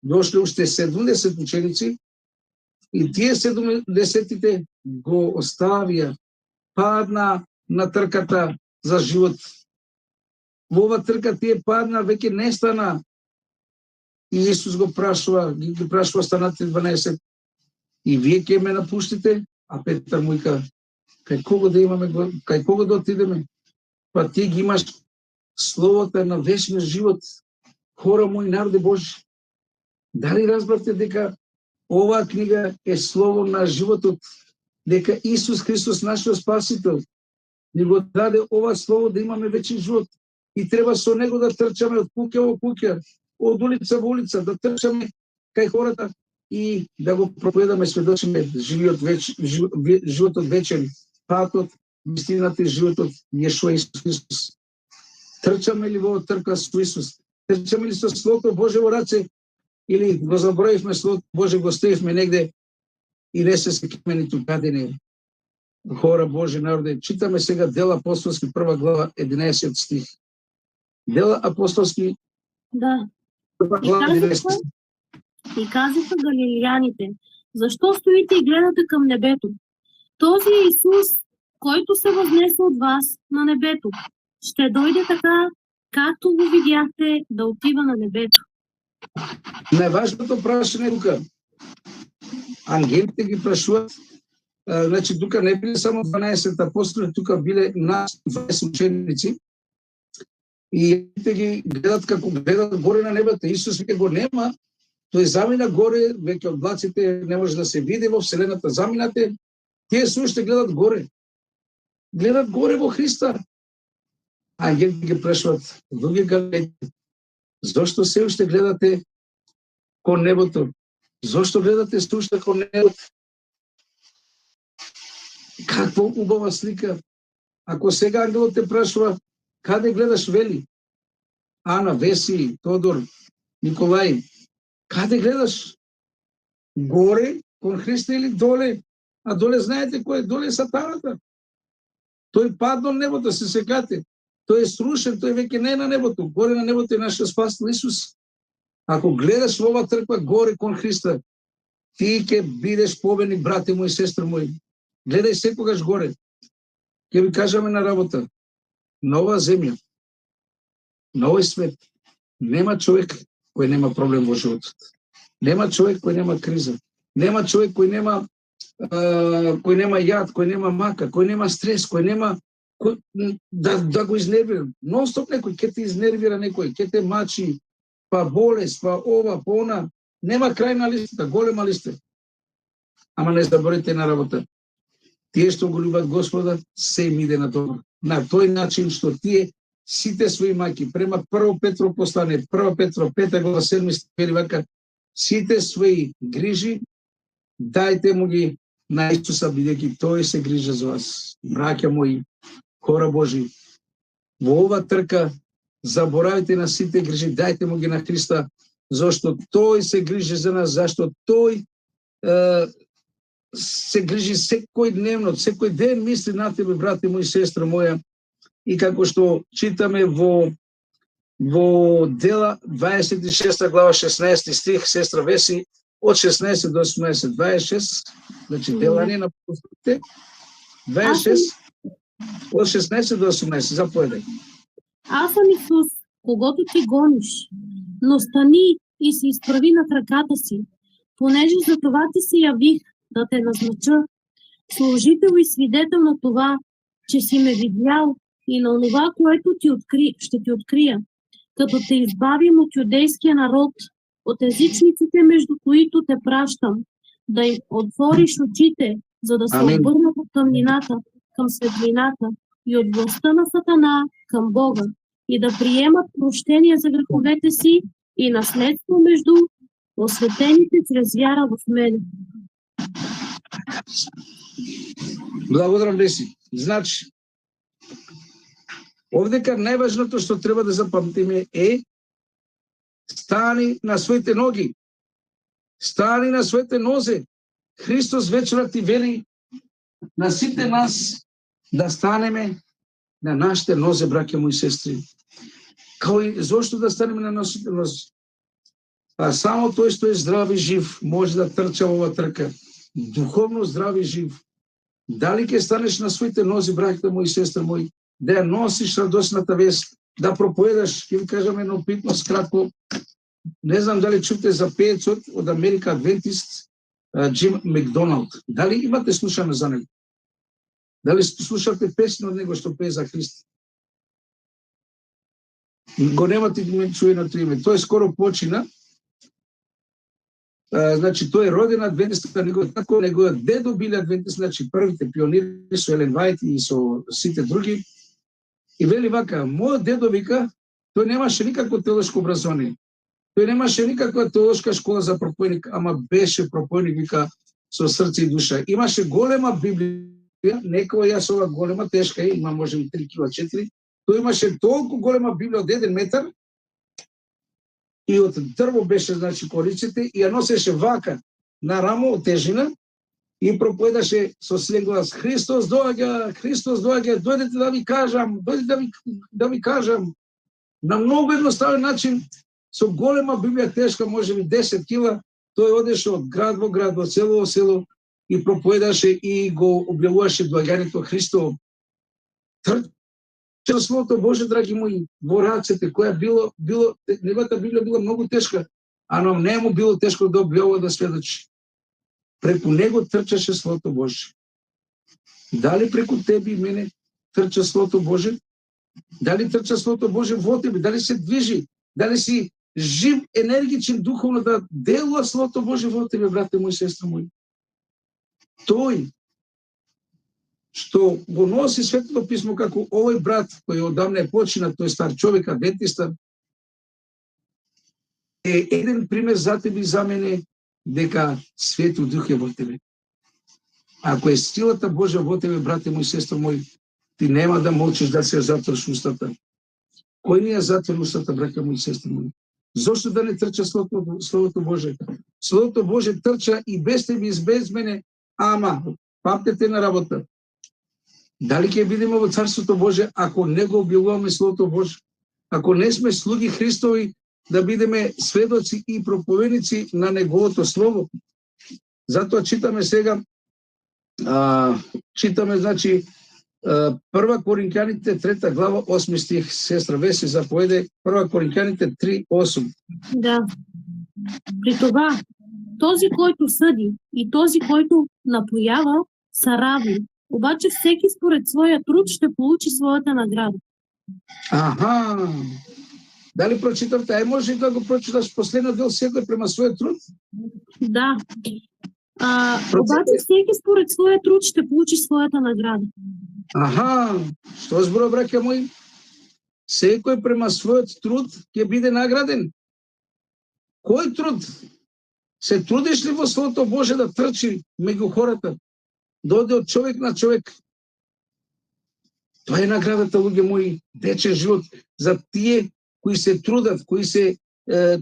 дошле уште 70 ученици, и тие 70-тите го оставија, падна на трката за живот. Во ова трка тие падна, веќе не стана. И Исус ги прашува останатите 12: и вие ќе ме напуштите? А Петар му вика: кај кого да имаме, кај кого да отидеме? Па ти ги имаш словото на вечниот живот. Хора мои, народе Божи, дали разбравте дека оваа книга е слово на животот, дека Исус Христос, нашиот Спасител, ни го даде ова слово да имаме вечен живот, и треба со него да трчаме од куќа во куќа, од улица во улица, да трчаме кај хората и да го проповедаме, сведочиме животот вечен, патот, вистината и животот Јешуа Исус Христос. Трчаме ли во трка со Исус? Трчаме ли со Словото Боже во раце? Или го заборавивме Словото Боже, го ставивме негде и не се сеќаваме ниту каде не? Хора Божи народе, читаме сега Дела апостолски 1 глава 11 стих. Дела апостолски 1 глава 11 стих. И казаха галилеяните: защо стоите и гледате към небето? Този е Исус, който се възнесе от вас на небето. Ще дойде така, както го видяхте да отива на небето. Најважното прашање е тука. Ангелите ги прашуват, значи тука не биле само 12 апостоли, тука биле нас 20 ученици, и те ги гледат како гледат горе на небето. Исус веќе го нема, тој замина горе, веќе облаците не може да се види во вселената, заминате, тие се уште гледат горе во Христа. ангелите ги прашуват, луѓе галилејци, зошто се уште гледате кон небото? Зошто гледате се уште кон небото? Каква убава слика. Ако сега ангелот те прашува, каде гледаш, вели? Ана, Веси, Тодор, Николај, каде гледаш? Горе, кон Христа или доле? А доле знаете кој е? Доле е сатаната. Тој падна од небото, се секате. Тој е срушен, тој веќе не е на небото. Горе на небото е нашиот спасител Исус. Ако гледаш во ова црква горе кон Христа, ти ќе бидеш победник, брате мои, сестри мои. Гледај секогаш горе. Ќе ви кажаме на работа. На оваа земја, на овој свет, нема човек кој нема проблем во животот. Нема човек кој нема криза. Нема човек кој нема јад, кој нема мака, кој нема стрес, кој нема да го изнервира. Нон-стоп некој ќе те изнервира, некој ќе те мачи, па болест, па ова, па она. Нема крај на листата, голема листа. Ама не заборите на работа. Тие што го љубат Господа, се им иде на добро. На тој начин што тие сите своји маки, према 1 Петро послание, 1 Петро 5 глава 7 стих вака, сите своји грижи дајте му ги на Исуса, бидејќи тој се грижи за вас. Браќа мои, хора Божи, во ова трка заборавите на сите грижи, дајте му ги на Христа, зашто тој се грижи за нас, зашто тој се грижи секој дневно, секој ден мисли на тебе, брате мој, сестра моја. И како што читаме во Дела 26 глава 16 стих, сестра Веси, од 16 до 18, 26, значи Дела не на апостолите, 26, од 16 до 18, заповедај. Аз съм Исус, когото ти гониш, но стани и се изправи на краката си, понеже за това ти се явих, да те назнача служител и свидетел на това, че си ме видял и на онова, което ще ти открия, като те избавим от юдейския народ, от езичниците, между които те пращам, да им отвориш очите, за да се обърнат от тъмнината към светлината и от властта на Сатана към Бога, и да приемат прощение за греховете си и наследство между осветените чрез вяра в мене. Благодарам, Деси. Значи, овдека најважното што треба да запамтиме е стани на своите ноги. Стани на своите нозе. Христос вечерот ти вели на сите нас да станеме на нашите нозе, браќа мои сестри. Зошто да станеме на нашите нозе? А само тој што е здрав и жив може да трча во оваа трка. Духовно здрав и жив. Дали ќе станеш на своите нози, браќа мои, сестра мои, да ја носиш радосната вест, да проповедаш, ќе ви кажам едно питно скратко. Не знам дали чувте за пеецот од Америка Адвентист, Джим Макдоналд. Дали имате слушано за него? Дали слушате песни од него што пее за Христа? Го немате чуеното име. Тој скоро почина. Значи, тој е роден адвентист, неговиот дедо били адвентист, значи првите пионири со Елен Вајт и со сите други. И вели вака, мојот дедо вика, тој немаше никакво теолошко образование. Тој немаше никаква теолошка школа за проповедник, ама беше проповедник, вика, со срце и душа. Имаше голема Библија, некоја јас ова голема, тешка е, има може 3 кг 4. Тој имаше толку голема Библија од 1 метар, и од дрво беше, значи, кориците, и ја носеше вака на рамо од тежина и проповедаше со силен глас: Христос доаѓа, дојдете да ви кажам, да ви кажам. На многу едноставен начин, со голема Библија тешка, може би 10 кила, тој одеше од град во град, од село во село и проповедаше и го објавуваше доаѓањето Христово. Словото Боже, драги мои, во рацете, која неговата Библија била многу тешка, а нам не му било тешко да објавува, да сведочи. Преку него трчаше Словото Боже. Дали преку тебе и мене трча Словото Боже? Дали трча Словото Боже во тебе? Дали се движи? Дали си жив, енергичен, духовно да делува Словото Боже во тебе, брате мој, сестра мој? Тој што го носи Светото писмо како овој брат кој одамна е почина, тој стар човек, адвентиста, е еден пример за тебе и за мене дека Светот Дух е во тебе. Ако е силата Божја во тебе, брате мој, сестро мој, ти нема да молчиш да се затвориш устата. Кој ни ја затвори устата, браќа мој, сестро мој? Зошто да не трча Словото Божие? Словото Божие трча и без тебе и без мене, ама памтете на работа. Дали ќе бидеме во Царството Божие ако не го објавуваме Словото Божие? Ако не сме слуги Христови, да бидеме сведоци и проповедници на Неговото Слово. Затоа читаме сега, значи, 1 Коринќаните 3 глава 8 стих. Сестра Веси заповеде 1 Коринќаните 3:8. Да. При това, този, който съди и този, който напоява, са равни. Обаче всеки според своя труд ще получи своята награда. Аха! Дали прочитавте? Ај може да го прочиташ последниот дел, секој према својот труд? Да. Обаче всеки според своя труд ще получи своята награда. Аха! Што зборува, браќа мои? Секој према својот труд ќе биде награден. Кој труд? Се трудиш ли во Словото Божие да трчи меѓу хората? Да оде од човек на човек? Тоа е наградата, луѓе мои, вечен живот за тие кои се трудат, кои се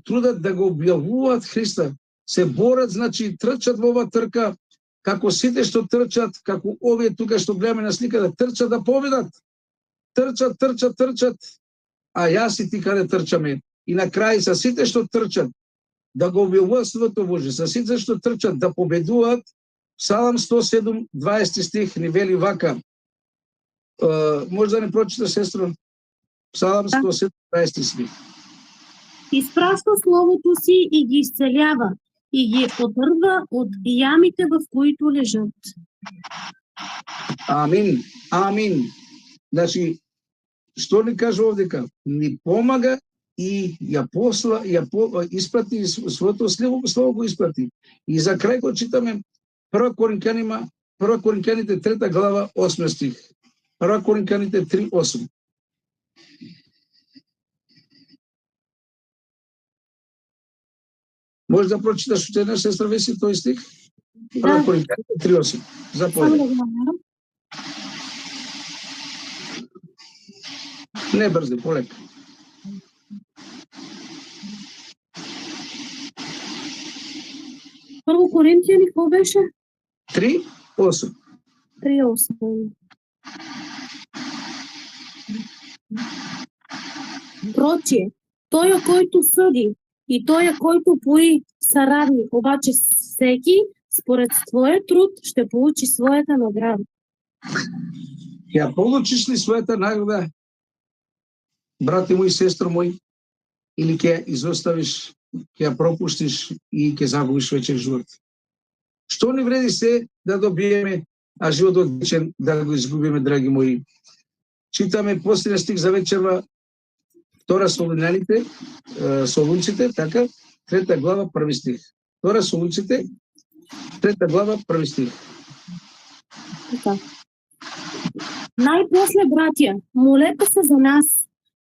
трудат да го објавуваат Христа, се борат, значи трчат во оваа трка, како сите што трчат, како овие тука што гледаме на сликата, трчат да победат. Трчат, а јас и ти каде трчаме. И на крај са сите што трчат да го објавуваат Словото Божие, са сите што трчат да победуваат. Псалам 107, 20 стих ни вели вака. Може да не прочита, сестро? Псалам 107, 20 стих. Изпраща Словото си и ги изцелява, и ги отърва от ямите, в които лежат. Амин, амин. Значи, што ни кажа овдека? Ни помага и испрати своето слово го испрати. И за крај го читаме 1 Коринќаните 3 глава 8 стих. 1 Коринќаните 3:8. Може да прочиташ уште една, сестра Веси, тој стих? 1 Коринќаните 3:8. Заповедај. Не брзи, полека. Първо Коринтияни, какво беше? 3:8. 3:8. Прочие, той, който съди и той, който пои, са равни, обаче всеки според своя труд ще получи своята награда. Ја получиш ли своята награда, брате мој, сестро мој, или ќе ја изоставиш, ќе ја пропуштиш и ќе загубиш вечен живот? Што ни вреди се да добиеме, а животот вечен да го изгубиме, драги мои? Читаме последниот стих за вечерва, 2 Солунците, така, 3 глава, 1 стих. 2 Солунците, 3 глава, 1 стих. Така. Най-после, братя, молете се за нас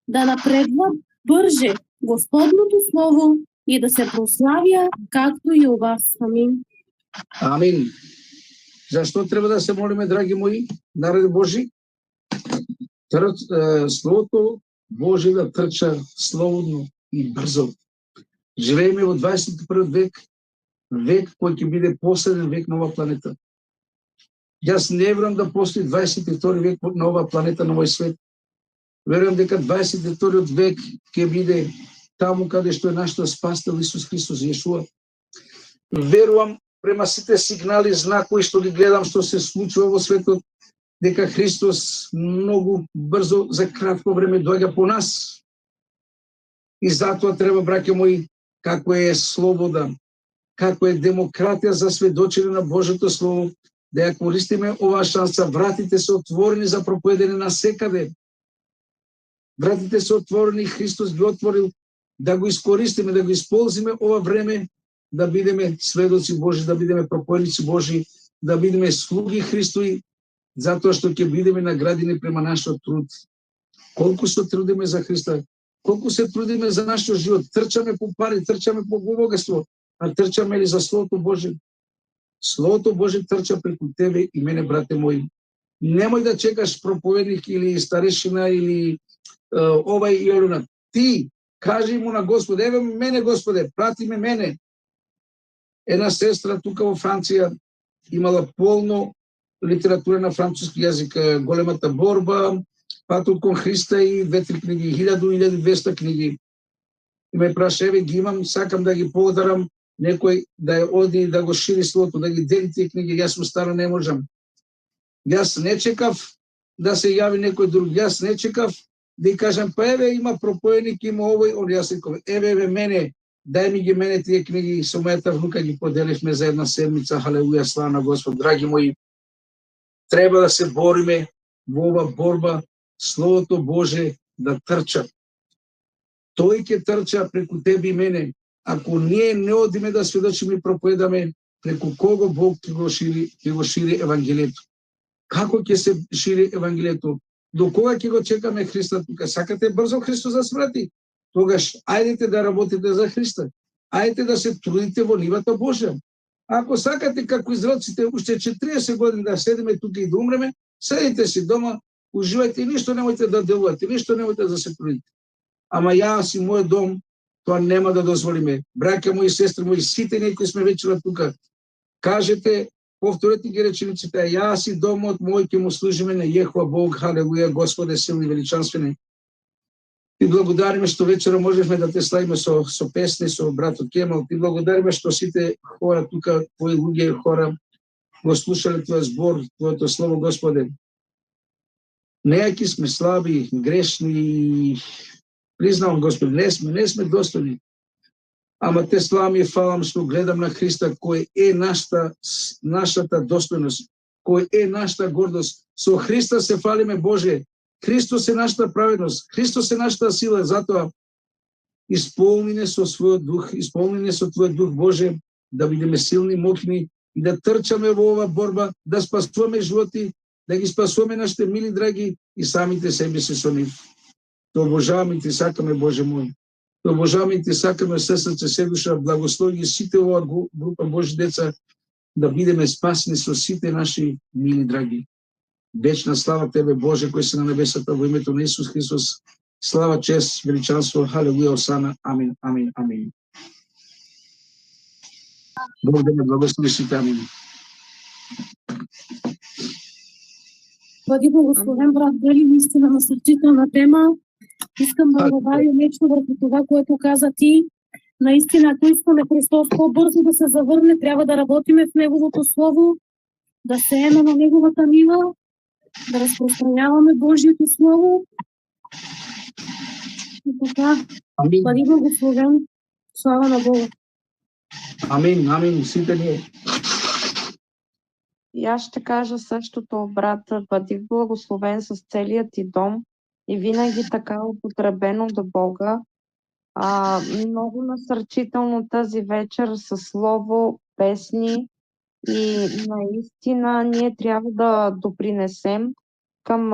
да напредва бърже Господното Слово и да се прославя, както и у вас. Амин. Амин. Зашто треба да се молиме, драги мои, народи Божи? Словото Божие да трча слободно и брзо. Живееме во 21 век, век кој ќе биде последен век на оваа планета. Јас не верувам да постои 22 век на оваа планета, на овој свет. Верувам дека 22 век ќе биде таму каде што е нашиот спасител Исус Христос Јешуа. Верувам према сите сигнали, знакови што ги гледам што се случува во светот, дека Христос многу брзо за кратко време доаѓа по нас. И затоа треба, браќа мои, како е слобода, како е демократија за сведочење на Божјото Слово, да ја користиме оваа шанса. Вратите се отворени за проповедање на секаде. Вратите се отворени, Христос ги отворил, да го искористиме, да го исползиме ова време, да бидеме сведоци Божи, да бидеме проповедници Божи, да бидеме слуги Христови, затоа што ќе бидеме наградени према нашиот труд. Колку се трудиме за Христа, колку се трудиме за нашиот живот, трчаме по пари, трчаме по богатство, а трчаме ли за Словото Божие? Словото Божие трча преку тебе и мене, брате мои. Немој да чекаш проповедник или старешина или овај и онаа. Ти кажи му на Господ, еве мене Господе, прати ме мене. Една сестра тука во Франција имала полно литература на француски јазик, големата борба, патот кон Христа и 2-3 книги, 1000-1200 книги. И ме праша, еве ги имам, сакам да ги подарам, некој да оди да го шири словото, да ги дели тие книги, јас сум стара, не можам. Јас не чекав да се јави некој друг, јас не чекав да ја кажам, па еве има проповедник, има овој, он јас реков, еве мене, дај ми ги мене тие книги, со мојата внука ги поделивме за една седмица, халелуја, слава на Господ. Драги мои, треба да се бориме во ова борба, Словото Боже да трча. Тој ќе трча преку тебе и мене. Ако ние не одиме да сведочиме и проповедаме, преку кого Бог ќе го шири Евангелието? Како ќе се шири Евангелието? До кога ќе го чекаме Христа тука? Сакате брзо Христос да смрати? Тогаш ајдете да работите за Христа. Ајдете да се трудите во нивата Божја. Ако сакате како израелците уште 40 години да седиме тука и да умреме, седите си дома, уживајте и ништо немојте да делувате, ништо немојте да се трудите. Ама јас и мојот дом тоа нема да дозволиме. Браќа мои, сестри мои, сите ние кои сме вечера тука, кажете, повторете ги речениците, јас и домот мој ќе му служиме на Јехова Бог, халелуја, Господе силни и величанствени. Ти благодариме што вечера можевме да те славиме со песни, со братот Кемал. Ти благодариме што сите хора тука, твои луѓе хора, го слушале твојот збор, твоето слово, Господе. Нејаки сме слаби, грешни, признавам, Господи, не сме достојни. Ама те славам и фалам што гледам на Христа, кој е нашата достојност, кој е нашата гордост. Со Христа се фалиме, Боже. Христос е нашата праведност, Христос е нашата сила, затоа исполнене со својот дух, исполнене со Твојот дух, Боже, да бидеме силни, мокни и да трчаме во ова борба, да спасуваме животи, да ги спасуваме нашите мили драги и самите себе си со нив. Те обожаваме и Ти сакаме, Боже мој. Те обожаваме и Ти сакаме се срце, се душа, благослови ги сите ова група Божи деца, да бидеме спасени со сите наши мили драги. Вечна слава Тебе, Боже, кој си на небесата, во името на Исус Христос. Слава, чест, величанство, халелуја, осана, амин, амин, амин. Бог да ме благослови сите, амин. Бъди благословен, брат Бели, наистина насърчителна тема. Искам да добавя нещо върху това, което каза ти. Наистина, ако искаме Христос по-бързо да се завърне, трябва да работиме в Неговото Слово, да сееме на Неговата нива, да разпространяваме Божието Слово. И така, бъди благословен. Слава на Бога. Амин, амин, сите ние. И аз ще кажа същото, брат, бъди благословен с целият ти дом и винаги така употребено до Бога. Много насърчително тази вечер със слово, песни и наистина ние трябва да допринесем към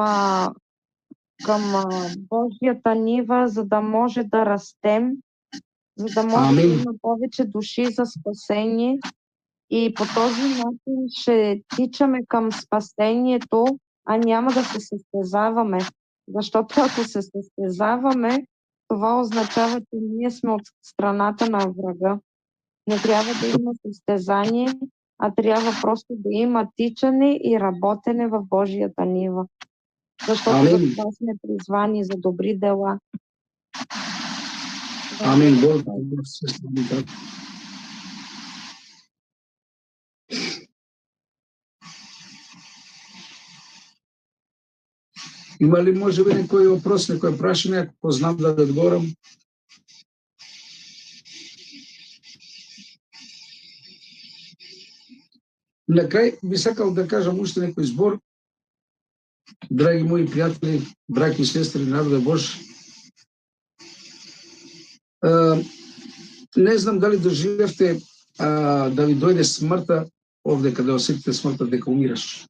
Божията нива, за да може да растем, за да може да има повече души за спасение. И по този начин ще тичаме към спасението, а няма да се състезаваме. Защото ако се състезаваме, това означава, че ние сме от страната на врага. Не трябва да има състезание, а трябва просто да има тичане и работене в Божията нива. Защото за това сме призвани за добри дела. Амин. Има ли може би некој въпрос, некој прашање, ако знам да ви одговорам? На крај би сакал да кажам уште некој збор. Драги мои пријатели, браќи и сестри, народе Божи, не знам дали доживевте да ви дојде смртта овде каде осетите смртта дека умираш.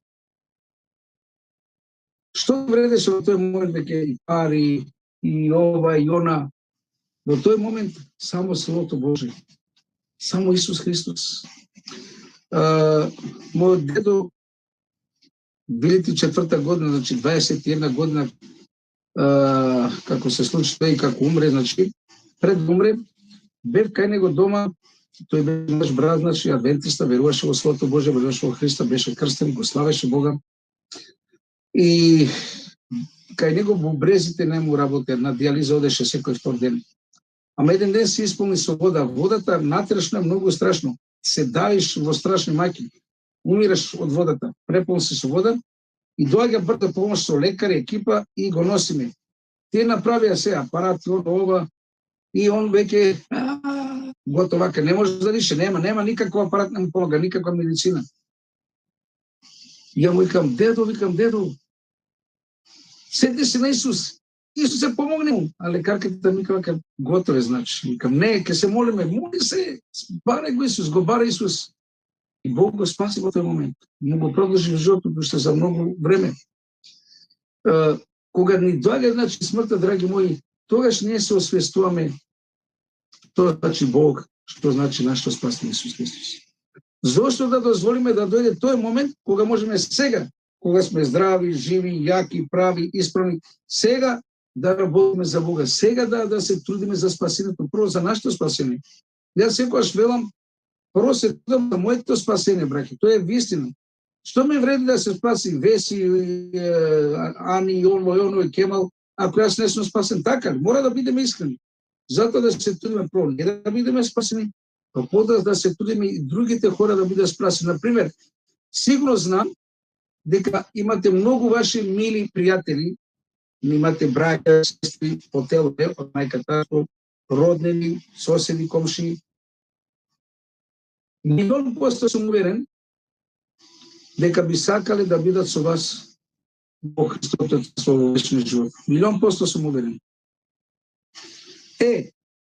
Што вредеше во тој момент дека и пари, и ова, и она. Во тој момент само Словото Божие. Само Исус Христос. Мојот дедо, билите 4-та година, значи 21 година, како се случи тој и како умре, значи, пред умре, бев кај него дома, тој беше наш брат, значи, адвентиста, веруваше во Словото Божие, веруваше во Христа, беше крстен, го славеше Бога. И кај него во брезите не му работе, на диализа одеше секој втор ден. Ама еден ден се исполни со вода. Водата натрешна многу страшно. Се давиш во страшни маки. Умираш од водата. Преполни се со вода и доаѓа брза помош со лекари, екипа и го носиме. Тие направија се апарат, ова, и он веќе готово вака, не може да дише, нема никаков апарат, не му помага, никаква медицина. Ја му викам, дедо, седи се на Исус. Исус се помогне му, а лекарката ми вика, готове, значи. Викам, не, ке се молиме, моли се, баре го Исус, го бара Исус. И Бог го спаси во тој момент. Му го продолжи животот уште за многу време. Кога ни доаѓа, значи, смртта, драги мои, тогаш ние се освестуваме тоа значи Бог, што значи нашето спасение Исус Христос. Зошто да дозволиме да дојде тој момент кога можеме сега, кога сме здрави, живи, јаки, прави, исправни, сега да работиме за Бога, сега да се трудиме за спасението, прво за нашето спасение. Јас секогаш велам, прво се трудам за моето спасение, браќи, тоа е вистина. Што ме вреди да се спаси Веси, Ани, оно и Кемал, ако јас не сум спасен? Така, мора да бидеме искрени. Затоа да се трудиме прво не да бидеме спасени, па потоа да се трудиме и другите хора да бидат спасени. Например, сигурно знам дека имате многу ваши мили пријатели, имате браќа, сестри, по тело, од мајката, роднини, соседи, комши. 100% сум уверен дека би сакале да бидат со вас во Христовото царство во вечниот живот. 100% сум уверен.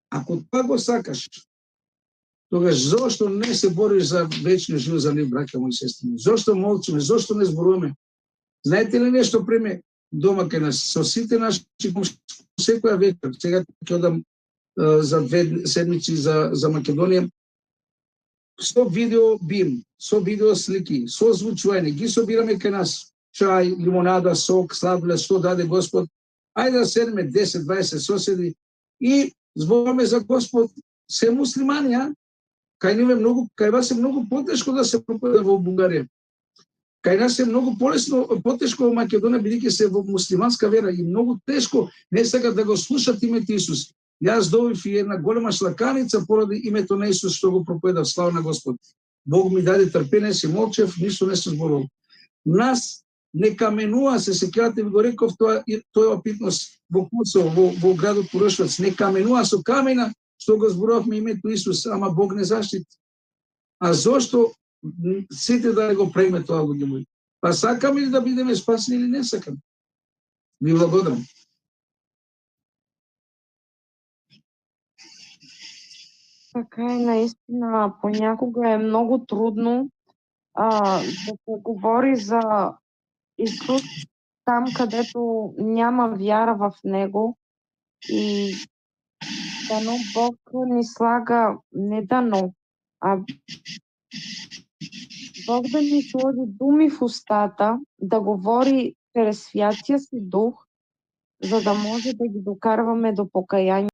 Ако тоа го сакаш, тогаш зошто не се бориш за вечниот живот за нив, браќа мои сестри? Зошто молчиме? Зошто не зборуваме? Знаете ли нешто преме дома кај нас? Со сите наши комши, секоја вечер, сега ќе одам за 2 седмици за Македонија, со видео бим, со видео слики, со звучување, ги собираме кај нас. Чај, лимонада, сок, сладолед, што даде Господ. Ајде да седеме 10-20 соседи и зборуваме за Господ. Се муслимани, кај вас е многу потешко да се проповеда во Бугарија. Кај нас е многу потешко во Македонија, бидејќи се во муслиманска вера и многу тешко не сакат да го слушат името Исус. Јас добив и една голема шлаканица поради името на Исус што го проповедав. Слава на Господ. Бог ми даде трпение, си молчев, ништо не се зборувал. Нас не каменува, се сеќавате, ви го реков тој опитност во Куцево, во градот Курошвац, не каменува со камена што го зборувавме името Исус, ама Бог не заштити. А зошто сите да го правиме тоа, луѓе мои? Па сакаме ли да бидеме спасени или не сакаме? Ви благодарам. Така е, наистина, понякога е многу трудно да се говори за Исус там кадето няма вяра в Него и дано Бог ни слага, не дано, а Бог да ни сложи думи в устата, да говори чрез Святия си Дух, за да може да ги докарваме до покаяние.